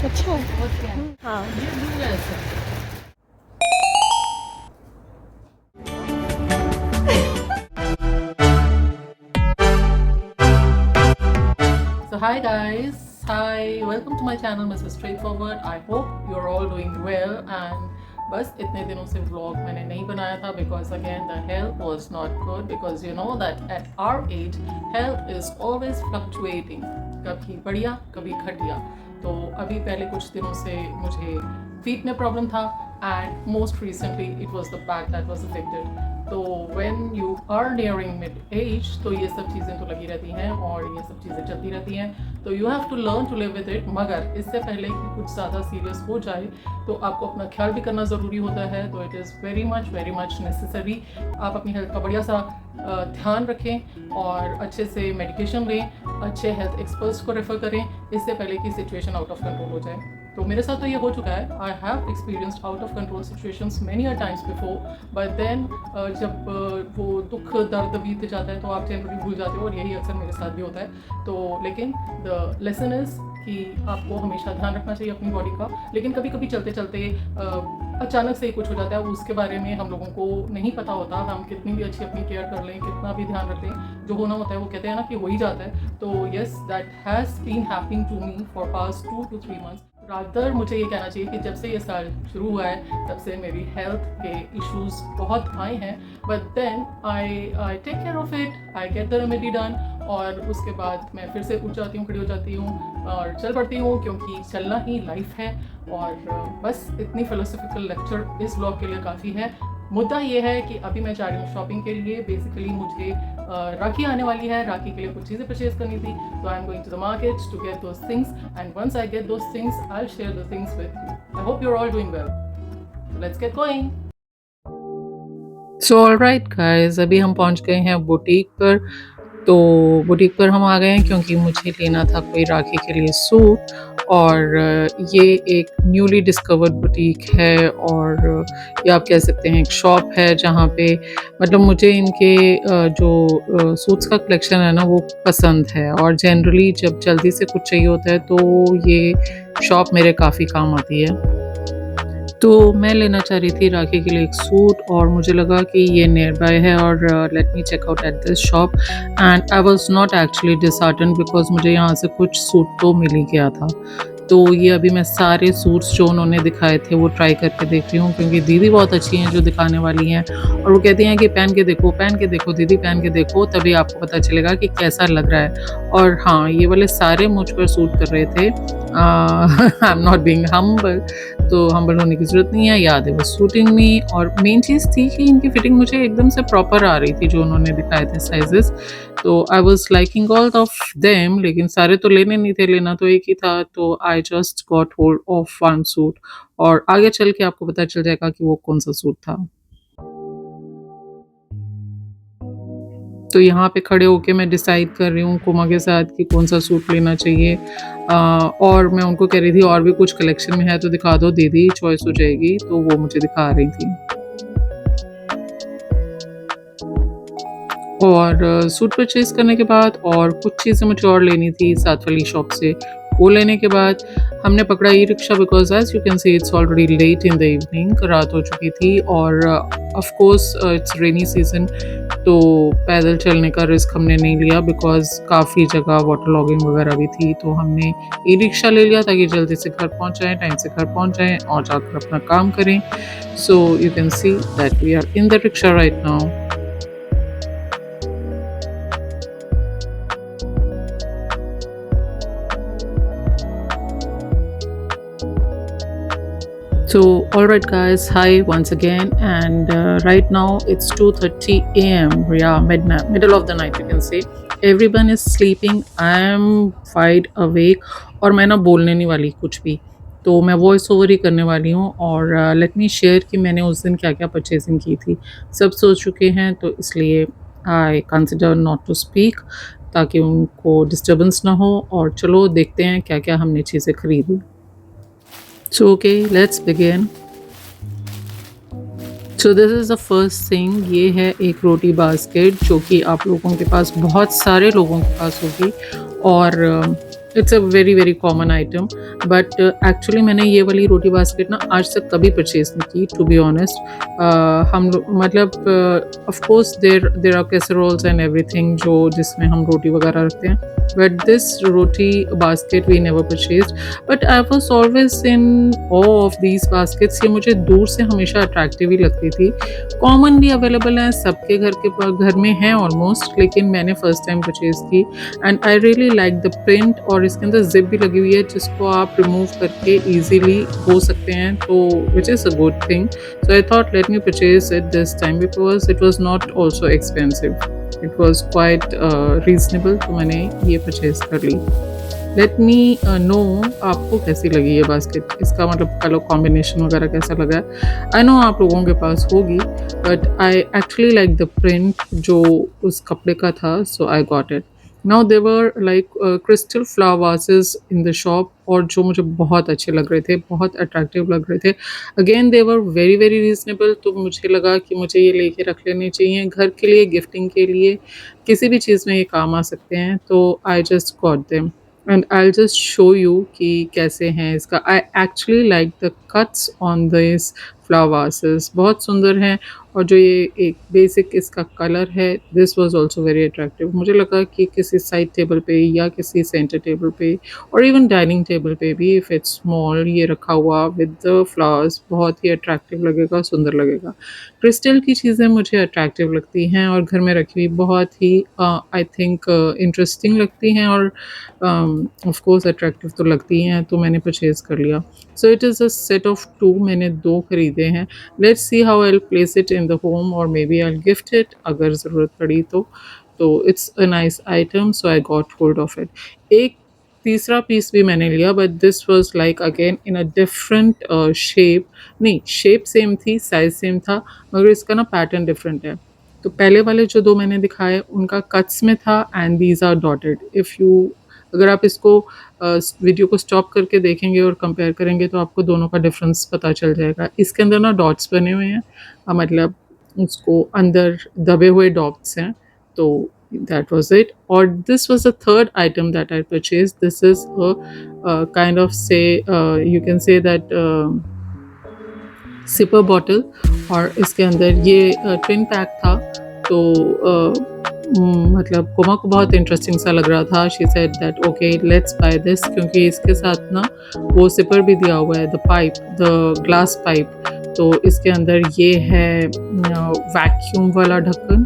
अच्छा है। हाँ So hi guys, hi, welcome to my channel Mrs. Straightforward. I hope you're all doing well and बस इतने दिनों से vlog मैंने नहीं बनाया था because again the health was not good because you know that at our age health is always fluctuating, कभी बढ़िया कभी घटिया। तो अभी पहले कुछ दिनों से मुझे feet में प्रॉब्लम था and most recently it was the back that was affected। तो when you are nearing mid age तो ये सब चीज़ें तो लगी रहती हैं और ये सब चीज़ें चलती रहती हैं, तो you have to learn to live with it। मगर इससे पहले कि कुछ ज़्यादा सीरियस हो जाए तो आपको अपना ख्याल भी करना ज़रूरी होता है। तो it is very much necessary आप अपनी हेल्थ का बढ़िया सा ध्यान रखें और अच्छे से मेडिकेशन लें, अच्छे हेल्थ एक्सपर्ट्स को रेफ़र करें इससे पहले कि सिचुएशन आउट ऑफ कंट्रोल हो जाए। तो मेरे साथ तो ये हो चुका है। I have experienced out of control situations many a times before, but then जब वो दुख दर्द बीत जाता है तो आप जनरली भूल जाते हो और यही अक्सर मेरे साथ भी होता है। तो लेकिन द लेसन इज़ कि आपको हमेशा ध्यान रखना चाहिए अपनी बॉडी का, लेकिन कभी कभी चलते चलते अचानक से ही कुछ हो जाता है, उसके बारे में हम लोगों को नहीं पता होता। हम कितनी भी अच्छी अपनी केयर कर लें, कितना भी ध्यान रख लें, जो होना होता है वो कहते हैं ना कि हो ही जाता है। तो yes, that has been happening to me for past 2 to 3 months। Rather मुझे ये कहना चाहिए कि जब से ये साल शुरू हुआ है तब से मेरी हेल्थ के इश्यूज बहुत आए हैं, but then I take care of it, I get the remedy done और उसके बाद मैं फिर से उठ जाती हूँ, खड़ी हो जाती हूँ और चल पड़ती हूँ, क्योंकि चलना ही लाइफ है। और बस इतनी फिलोसफिकल लेक्चर इस ब्लॉग के लिए काफ़ी है। मुद्दा ये है कि अभी मैं जा रही हूँ शॉपिंग के लिए। बेसिकली मुझे राखी आने वाली है, राखी के लिए कुछ चीज़ें परचेज करनी थी, तो I am going to the market to get those things and once I get those things I will share the things with you. I hope you are all doing well. Let's get going. So alright guys, अभी हम पहुंच गए हैं boutique पर। तो boutique पर हम आ गए हैं क्योंकि मुझे लेना था कोई राखी के लिए सूट, और ये एक न्यूली डिस्कवर्ड बुटीक है और ये आप कह सकते हैं एक शॉप है जहाँ पे मतलब मुझे इनके जो सूट्स का कलेक्शन है ना वो पसंद है, और जनरली जब जल्दी से कुछ चाहिए होता है तो ये शॉप मेरे काफ़ी काम आती है। तो मैं लेना चाह रही थी राखी के लिए एक सूट और मुझे लगा कि ये नियर बाय है और let me check out at this shop, and I was not actually disheartened because मुझे यहाँ से कुछ सूट तो मिल ही गया था। तो ये अभी मैं सारे सूट्स जो उन्होंने दिखाए थे वो ट्राई करके देख रही हूँ, क्योंकि दीदी बहुत अच्छी हैं जो दिखाने वाली हैं और वो कहती हैं कि पहन के देखो दीदी, पहन के देखो, तभी आपको पता चलेगा कि कैसा लग रहा है। और हाँ, ये वाले सारे मुझ पर सूट कर रहे थे। I am not being humble, तो हम्बल होने की ज़रूरत नहीं है, याद है वो सूटिंग मी। और मेन चीज़ थी कि इनकी फिटिंग मुझे एकदम से प्रॉपर आ रही थी जो उन्होंने दिखाए थे साइजेस। तो I was liking all of them, लेकिन सारे तो लेने नहीं थे, लेना तो एक ही था। तो I just got hold of one suit और आगे चल के आपको पता चल जाएगा कि वो कौन सा सूट था। तो यहाँ पे खड़े होके मैं डिसाइड कर रही हूँ कुमा के साथ कि कौन सा सूट लेना चाहिए। और मैं उनको कह रही थी और भी कुछ कलेक्शन में है तो दिखा दो दीदी, चॉइस हो जाएगी। तो वो मुझे दिखा रही थी और सूट परचेज़ करने के बाद और कुछ चीज़ें मुझे और लेनी थी साथ वाली शॉप से। वो लेने के बाद हमने पकड़ा e rickshaw because as you can see it's already late in the evening, रात हो चुकी थी और of course it's rainy season, तो पैदल चलने का रिस्क हमने नहीं लिया बिकॉज काफ़ी जगह वाटर लॉगिंग वगैरह भी थी। तो हमने ई रिक्शा ले लिया ताकि जल्दी से घर पहुंच जाएं, टाइम से घर पहुंच जाएं और जाकर अपना काम करें। So you can see that we are in the rickshaw right now. So alright guys, hi once again, and right now it's 2:30 a.m. Yeah, midnight, middle of the night you can say. Everyone is sleeping, I am wide awake और मैं ना बोलने नहीं वाली कुछ भी, तो मैं वॉइस ओवर ही करने वाली हूँ। और लेट मी शेयर कि मैंने उस दिन क्या क्या परचेजिंग की थी। सब सो चुके हैं तो इसलिए I consider not to speak ताकि उनको डिस्टर्बेंस ना हो। और चलो देखते हैं क्या क्या हमने चीज़ें खरीदी। So okay, let's begin. So this is the first thing, ये है एक रोटी बास्केट जो कि आप लोगों के पास, बहुत सारे लोगों के पास होगी, और it's a very very common item, but actually मैंने ये वाली रोटी बास्केट ना आज तक कभी परचेज नहीं की, टू बी ऑनेस्ट। हम लोग मतलब of course there are casseroles and everything जो जिसमें हम रोटी वगैरह रखते हैं, but this roti basket we never purchase. But I was always in awe of these baskets. ये मुझे दूर से हमेशा अट्रैक्टिव ही लगती थी। कॉमनली अवेलेबल हैं, सबके घर में हैं ऑलमोस्ट, लेकिन मैंने फर्स्ट टाइम परचेज की and I really like the print. और इसके अंदर जिप भी लगी हुई है जिसको आप रिमूव करके इजीली धो सकते हैं, तो which is a good thing. So I thought let me purchase it this time because it was not also expensive, it was quite reasonable, तो मैंने ये परचेज कर ली। लेट मी नो आपको कैसी लगी ये बास्केट, इसका मतलब कलर कॉम्बिनेशन वगैरह कैसा लगा है। आई नो आप लोगों के पास होगी, but I actually like the print जो उस कपड़े का था, so I got it. Now there like crystal flower vases in the shop, और जो मुझे बहुत अच्छे लग रहे थे, बहुत अट्रैक्टिव लग रहे थे। Again they were very very reasonable, तो मुझे लगा कि मुझे ये लेके रख लेने चाहिए घर के लिए, गिफ्टिंग के लिए, किसी भी चीज़ में ये काम आ सकते हैं, तो I just got them and I just show you कि कैसे हैं इसका। आई actually like the cuts on this flower vases, बहुत सुंदर हैं। और जो ये एक बेसिक इसका कलर है, this was also very attractive. मुझे लगा कि किसी साइड टेबल पे या किसी सेंटर टेबल पे और इवन डाइनिंग टेबल पे भी, इफ़ इट्स स्मॉल, ये रखा हुआ विद द फ्लावर्स बहुत ही अट्रैक्टिव लगेगा, सुंदर लगेगा। क्रिस्टल की चीज़ें मुझे अट्रैक्टिव लगती हैं और घर में रखी हुई बहुत ही आई थिंक इंटरेस्टिंग लगती हैं, और ऑफ कोर्स अट्रैक्टिव तो लगती हैं, तो मैंने परचेज़ कर लिया। So it is a set of 2, मैंने 2 खरीदे हैं। Let's see how I will place it in the home, और maybe I will gift it अगर ज़रूरत पड़ी तो। तो it's a nice item, so I got hold of it. एक तीसरा पीस भी मैंने लिया, but this was like again in a different shape. नहीं, शेप सेम थी, साइज़ सेम था, मगर इसका ना पैटर्न डिफरेंट है। तो पहले वाले जो 2 मैंने दिखाए उनका कट्स में था and these are dotted. If you अगर आप इसको वीडियो को स्टॉप करके देखेंगे और कंपेयर करेंगे तो आपको दोनों का डिफरेंस पता चल जाएगा। इसके अंदर ना डॉट्स बने हुए हैं, मतलब उसको अंदर दबे हुए डॉट्स हैं, तो दैट वाज़ इट। और this was the third item that I purchased. This is a kind of say you can say that sipper bottle, और इसके अंदर ये ट्विन पैक था, तो मतलब कोमा को बहुत इंटरेस्टिंग सा लग रहा था। She said that okay let's buy this, क्योंकि इसके साथ ना वो सिपर भी दिया हुआ है, the pipe, the glass pipe. तो इसके अंदर ये है वैक्यूम वाला ढक्कन,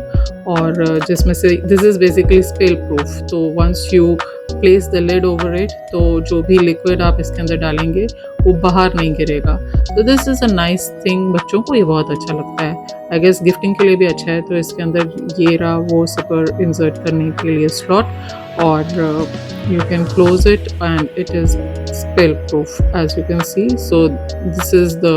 और जिसमें से this is basically spill proof, तो once you place the lid over it, तो जो भी लिक्विड आप इसके अंदर डालेंगे वो बाहर नहीं गिरेगा। तो this is a nice thing, बच्चों को ये बहुत अच्छा लगता है। आई गेस गिफ्टिंग के लिए भी अच्छा है। तो इसके अंदर ये रहा वो सिपर इंसर्ट करने के लिए स्लॉट, और you can close it and it is spill proof, as you can see. So this is the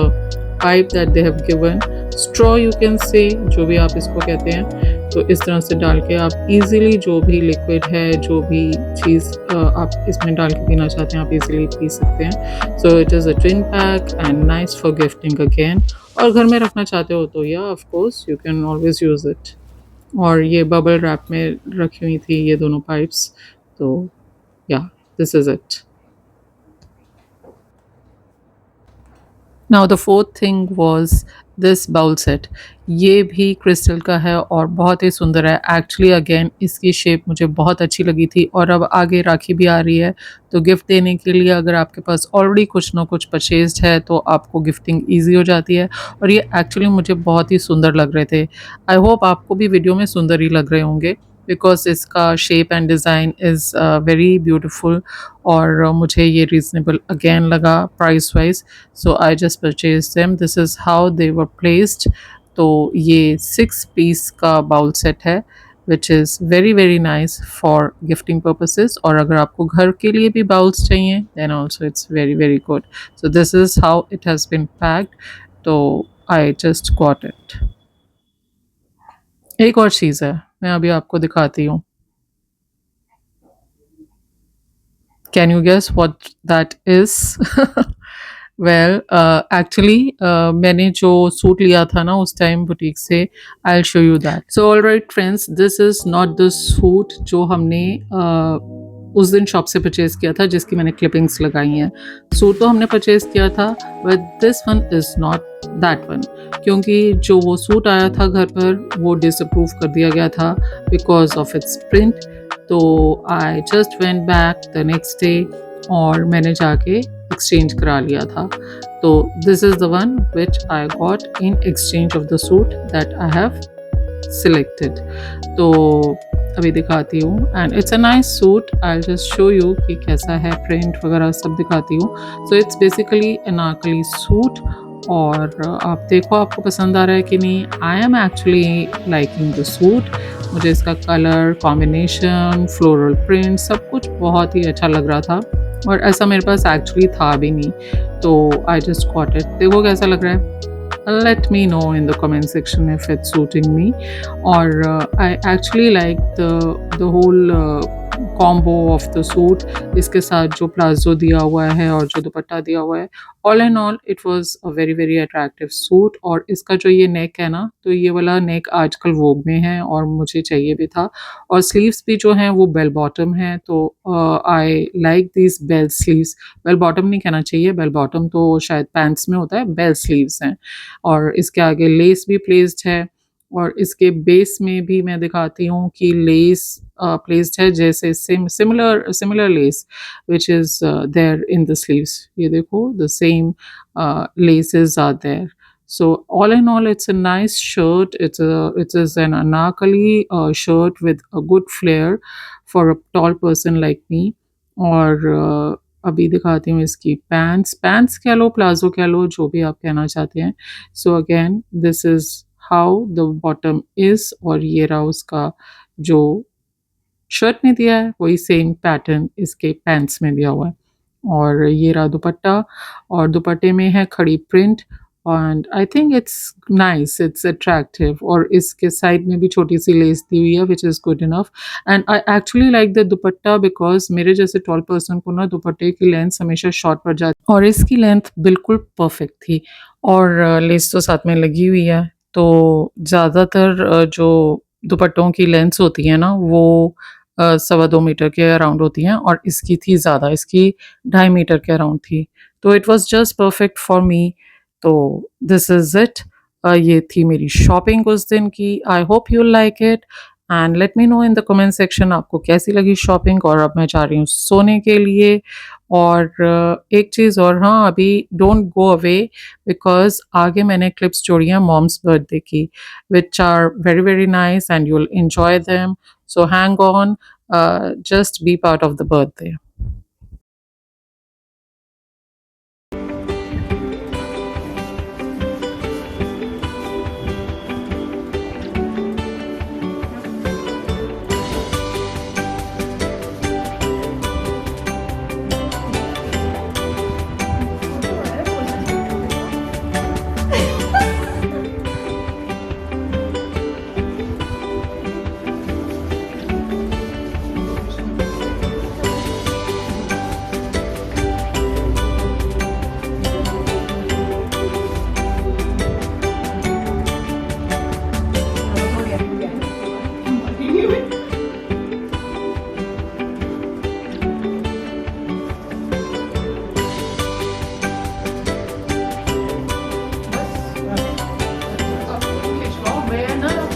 pipe that they have given, straw you can say, जो भी आप इसको कहते हैं। तो इस तरह से डाल के आप इजीली जो भी लिक्विड है, जो भी चीज़ आप इसमें डाल के पीना चाहते हैं, आप इजीली पी सकते हैं। सो it is a twin pack and nice for gifting again. और घर में रखना चाहते हो तो या of course you can always use it. और ये बबल रैप में रखी हुई थी ये दोनों पाइप्स, तो या this is it. Now the fourth thing was this bowl set. ये भी क्रिस्टल का है और बहुत ही सुंदर है। एक्चुअली अगेन इसकी शेप मुझे बहुत अच्छी लगी थी, और अब आगे राखी भी आ रही है, तो गिफ्ट देने के लिए अगर आपके पास ऑलरेडी कुछ ना कुछ परचेज्ड है तो आपको गिफ्टिंग ईजी हो जाती है। और ये एक्चुअली मुझे बहुत ही सुंदर लग रहे थे। आई होप आपको भी वीडियो में सुंदर ही लग रहे होंगे, बिकॉज इसका shape and design is very beautiful, और मुझे ये रीज़नेबल अगेन लगा price wise, so I just purchase them. This is how they were placed. तो ये 6 पीस का बाउल सेट है, which is very very nice for gifting purposes, और अगर आपको घर के लिए भी बाउल्स चाहिए then also it's very very good. So this is how it has been packed, तो आई जस्ट गॉट इट। एक और चीज़ है, मैं अभी आपको दिखाती हूँ। Can you guess what that is? Well actually मैंने जो सूट लिया था ना उस टाइम बुटीक से, I will show you that. So alright friends, this is not the suit जो हमने उस दिन शॉप से परचेज़ किया था जिसकी मैंने क्लिपिंग्स लगाई हैं। सूट तो हमने परचेज़ किया था but this one is not that one, क्योंकि जो वो सूट आया था घर पर वो डिसअप्रूव कर दिया गया था बिकॉज़ ऑफ इट्स प्रिंट। तो I just went back the next day और मैंने जाके एक्सचेंज करा लिया था। तो this is the one which I got in exchange of the suit that I have selected. तो अभी दिखाती हूँ and it's a nice suit. I just show you कि कैसा है, प्रिंट वगैरह सब दिखाती हूँ। So it's basically Anarkali suit और आप देखो आपको पसंद आ रहा है कि नहीं। I am actually liking the suit. मुझे इसका कलर कॉम्बिनेशन, फ्लोरल प्रिंट सब कुछ बहुत ही अच्छा लग रहा था और ऐसा मेरे पास एक्चुअली था भी नहीं, तो आई जस्ट गॉट इट। देखो कैसा लग रहा है। Let me know in the comment section if it's suiting me. Or I actually like the whole combo of the suit, इसके साथ जो प्लाजो दिया हुआ है और जो दुपट्टा दिया हुआ है। All and all it was a very very attractive suit. और इसका जो ये नेक है ना, तो ये वाला नेक आजकल वोग में है और मुझे चाहिए भी था। और स्लीव्स भी जो हैं वो बेल बॉटम है, तो I like this bell sleeves. Bell bottom नहीं कहना चाहिए, बेल बॉटम तो शायद पैंट्स में होता है, बेल स्लीव्स हैं। और इसके आगे लेस भी प्लेस्ड है और इसके बेस में भी मैं दिखाती हूँ कि लेस प्लेस्ड है, जैसे similar less which is there in the sleeves. ये देखो the same laces are there. So all in all, it's a nice shirt. It is an anarkali shirt with a good flare for a tall person like me. और अभी दिखाती हूँ इसकी pants कह लो, palazzo कह लो, जो भी आप कहना चाहते हैं। So again this is how the bottom is और ये रहा उसका जो शर्ट में दिया है वही सेम पैटर्न इसके पैंट्स में दिया हुआ है। और ये रहा दुपट्टा और दुपट्टे में है खड़ी print and I think it's nice, it's attractive. और इसके साइड में भी छोटी सी लेस दी हुई है which is good enough. And I actually like the dupatta because मेरे जैसे टॉल पर्सन को ना दुपट्टे की लेंथ हमेशा शॉर्ट पड़ जाती और इसकी लेंथ बिल्कुल परफेक्ट थी। और लेस तो साथ में लगी हुई है, तो ज़्यादातर जो दुपट्टों की लेंथ्स होती हैं ना वो 2.25 मीटर के अराउंड होती हैं और इसकी थी ज़्यादा, इसकी 2.5 मीटर के अराउंड थी। तो it was just perfect for me. तो दिस इज़ इट। ये थी मेरी शॉपिंग उस दिन की। आई hope you like it and let me know in the comment section आपको कैसी लगी शॉपिंग। और अब मैं जा रही हूँ सोने के लिए। और एक चीज़ और, हाँ अभी डोंट गो अवे बिकॉज आगे मैंने क्लिप्स जोड़ी हैं मॉम्स बर्थडे की which are very very nice and you will enjoy them. So hang on, just be part of the birthday.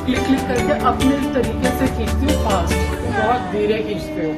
Click click करके अपने तरीके से खींचती हूँ फास्ट, बहुत धीरे खींचते हो।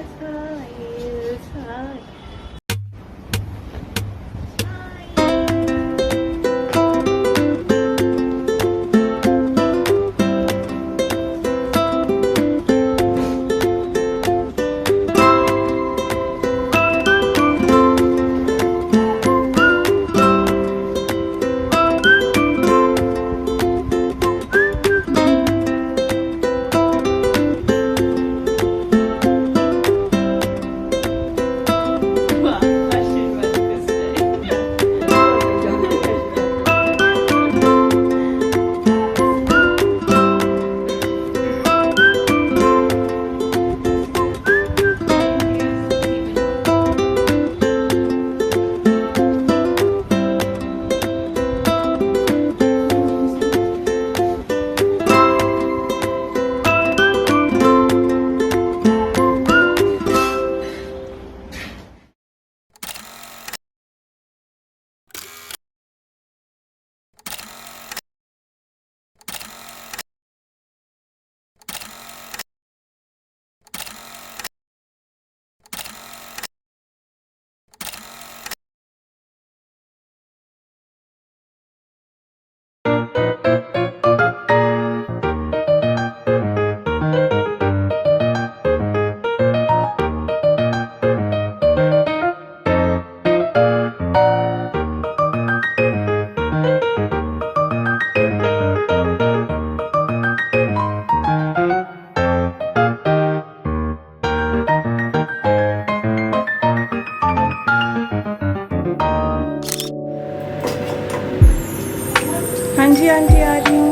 हाँ जी आंटी, आ रही हूँ।